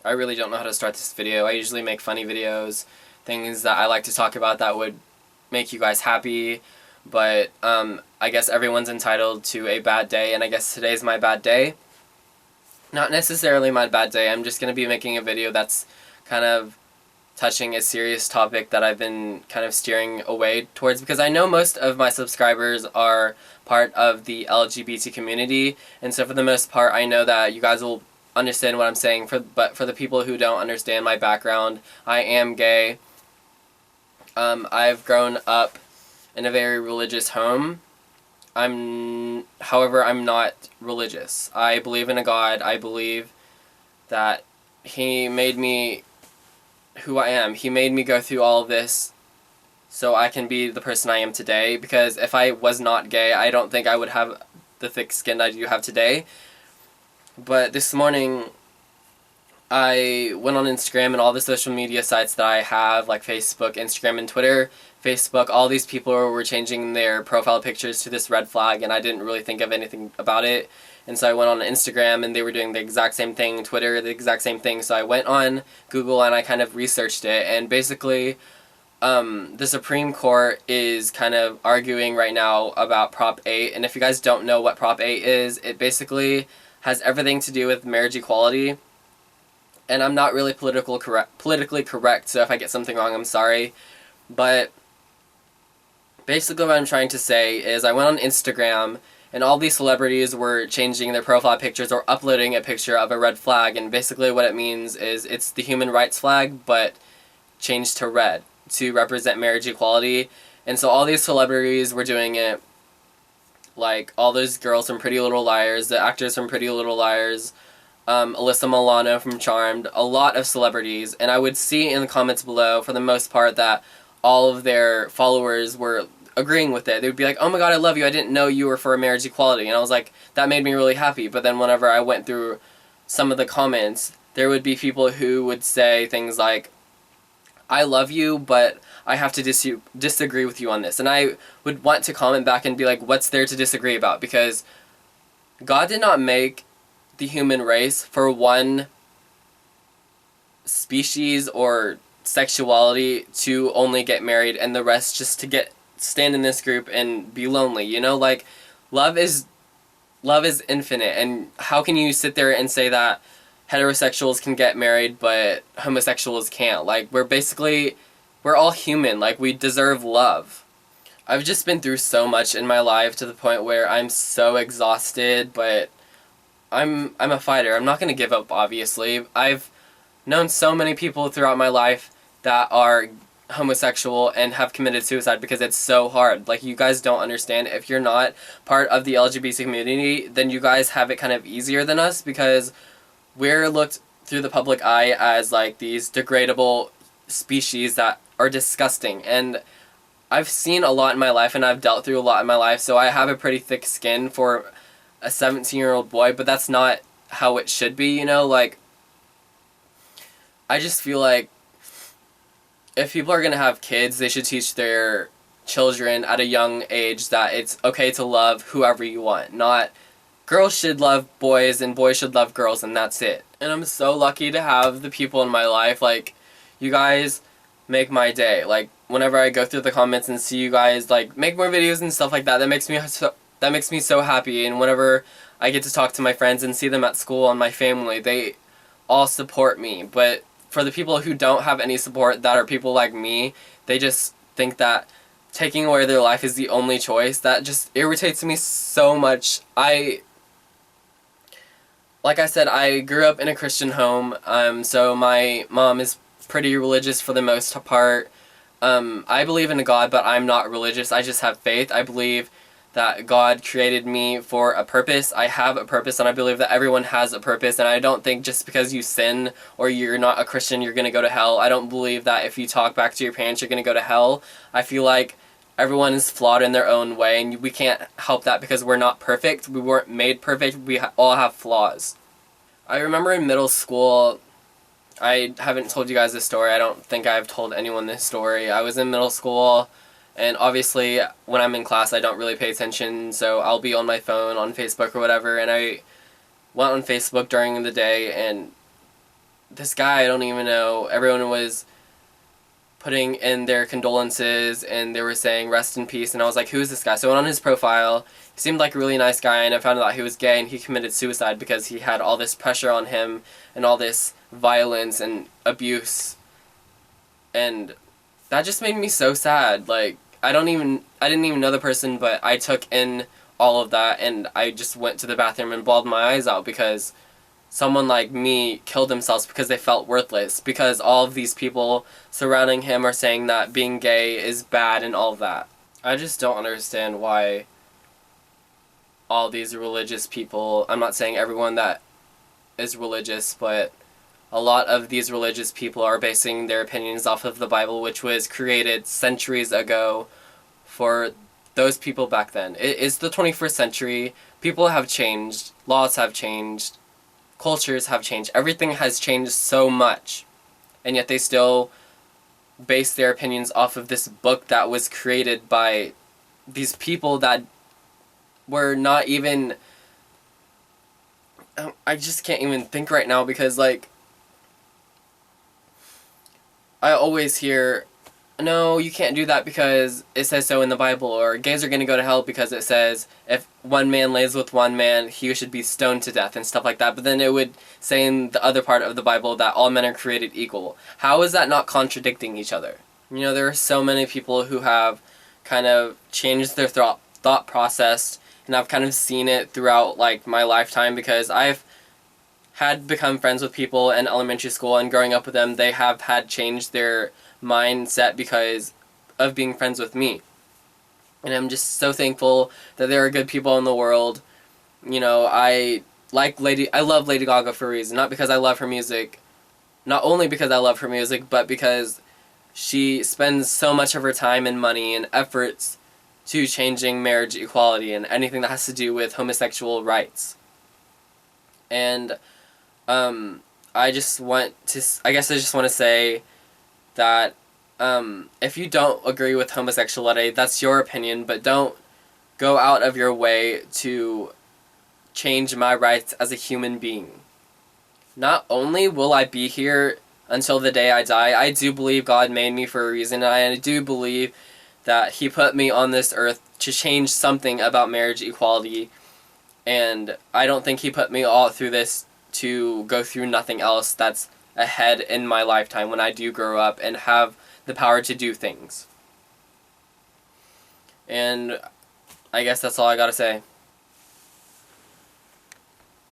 I really don't know how to start this video. I usually make funny videos, things that I like to talk about that would make you guys happy, but I guess everyone's entitled to a bad day, and I guess today's my bad day. Not necessarily my bad day, I'm just going to be making a video that's kind of touching a serious topic that I've been kind of steering away towards, because I know most of my subscribers are part of the LGBT community, and so for the most part I know that you guys will understand what I'm saying, but for the people who don't understand my background, I am gay. I've grown up in a very religious home. However, I'm not religious. I believe in a God. I believe that He made me who I am. He made me go through all of this so I can be the person I am today, because if I was not gay, I don't think I would have the thick skin I do have today. But this morning, I went on Instagram and all the social media sites that I have, like Facebook, Instagram, and Twitter. Facebook, all these people were changing their profile pictures to this red flag, and I didn't really think of anything about it. And so I went on Instagram, and they were doing the exact same thing, Twitter, the exact same thing. So I went on Google, and I kind of researched it, and basically the Supreme Court is kind of arguing right now about Prop 8, and if you guys don't know what Prop 8 is, it basically has everything to do with marriage equality. And I'm not really politically correct, so if I get something wrong, I'm sorry. But basically what I'm trying to say is I went on Instagram, and all these celebrities were changing their profile pictures or uploading a picture of a red flag, and basically what it means is it's the human rights flag, but changed to red to represent marriage equality. And so all these celebrities were doing it, like all those girls from Pretty Little Liars, the actors from Pretty Little Liars, Alyssa Milano from Charmed, a lot of celebrities, and I would see in the comments below, for the most part, that all of their followers were agreeing with it. They would be like, oh my god, I love you, I didn't know you were for marriage equality, and I was like, that made me really happy. But then whenever I went through some of the comments, there would be people who would say things like, I love you, but I have to disagree with you on this. And I would want to comment back and be like, what's there to disagree about? Because God did not make the human race for one species or sexuality to only get married and the rest just to stand in this group and be lonely, you know? Like, love is infinite, and how can you sit there and say that heterosexuals can get married but homosexuals can't? Like, we're all human, like, we deserve love. I've just been through so much in my life to the point where I'm so exhausted, but I'm a fighter. I'm not going to give up, obviously. I've known so many people throughout my life that are homosexual and have committed suicide because it's so hard. Like, you guys don't understand. If you're not part of the LGBT community, then you guys have it kind of easier than us, because we're looked through the public eye as like these degradable species that are disgusting. And I've seen a lot in my life, and I've dealt through a lot in my life, so I have a pretty thick skin for a 17-year-old boy, but that's not how it should be, you know? Like, I just feel like if people are going to have kids, they should teach their children at a young age that it's okay to love whoever you want. Not girls should love boys and boys should love girls, and that's it. And I'm so lucky to have the people in my life. Like, you guys make my day. Like, whenever I go through the comments and see you guys like make more videos and stuff like that, that makes me so happy. And whenever I get to talk to my friends and see them at school and my family, they all support me. But for the people who don't have any support, that are people like me, they just think that taking away their life is the only choice. That just irritates me so much. Like I said, I grew up in a Christian home, so my mom is pretty religious for the most part. I believe in a God, but I'm not religious. I just have faith. I believe that God created me for a purpose. I have a purpose, and I believe that everyone has a purpose, and I don't think just because you sin or you're not a Christian, you're going to go to hell. I don't believe that if you talk back to your parents, you're going to go to hell. I feel like everyone is flawed in their own way, and we can't help that because we're not perfect. We weren't made perfect. We all have flaws. I remember in middle school, I haven't told you guys this story. I don't think I've told anyone this story. I was in middle school, and obviously when I'm in class I don't really pay attention, so I'll be on my phone on Facebook or whatever, and I went on Facebook during the day, and this guy I don't even know, everyone was putting in their condolences and they were saying rest in peace, and I was like, who is this guy? So I went on his profile. He seemed like a really nice guy, and I found out he was gay and he committed suicide because he had all this pressure on him and all this violence and abuse, and that just made me so sad. Like, I didn't even know the person, but I took in all of that, and I just went to the bathroom and bawled my eyes out because someone like me killed themselves because they felt worthless, because all of these people surrounding him are saying that being gay is bad and all of that. I just don't understand why all these religious people, I'm not saying everyone that is religious, but a lot of these religious people are basing their opinions off of the Bible, which was created centuries ago for those people back then. It is the 21st century. People have changed. Laws have changed. Cultures have changed. Everything has changed so much. And yet they still base their opinions off of this book that was created by these people that were not even... I just can't even think right now because, like, I always hear, no, you can't do that because it says so in the Bible, or gays are going to go to hell because it says if one man lays with one man, he should be stoned to death and stuff like that. But then it would say in the other part of the Bible that all men are created equal. How is that not contradicting each other? You know, there are so many people who have kind of changed their thought process, and I've kind of seen it throughout, like, my lifetime, because I've had become friends with people in elementary school, and growing up with them, they have had changed their mindset because of being friends with me. And I'm just so thankful that there are good people in the world. You know, I love Lady Gaga for a reason, not because I love her music, not only because I love her music, but because she spends so much of her time and money and efforts to changing marriage equality and anything that has to do with homosexual rights. And I just want to say that if you don't agree with homosexuality, that's your opinion, but don't go out of your way to change my rights as a human being. Not only will I be here until the day I die, I do believe God made me for a reason, and I do believe that He put me on this earth to change something about marriage equality, and I don't think He put me all through this to go through nothing else that's ahead in my lifetime when I do grow up and have the power to do things. And I guess that's all I gotta say.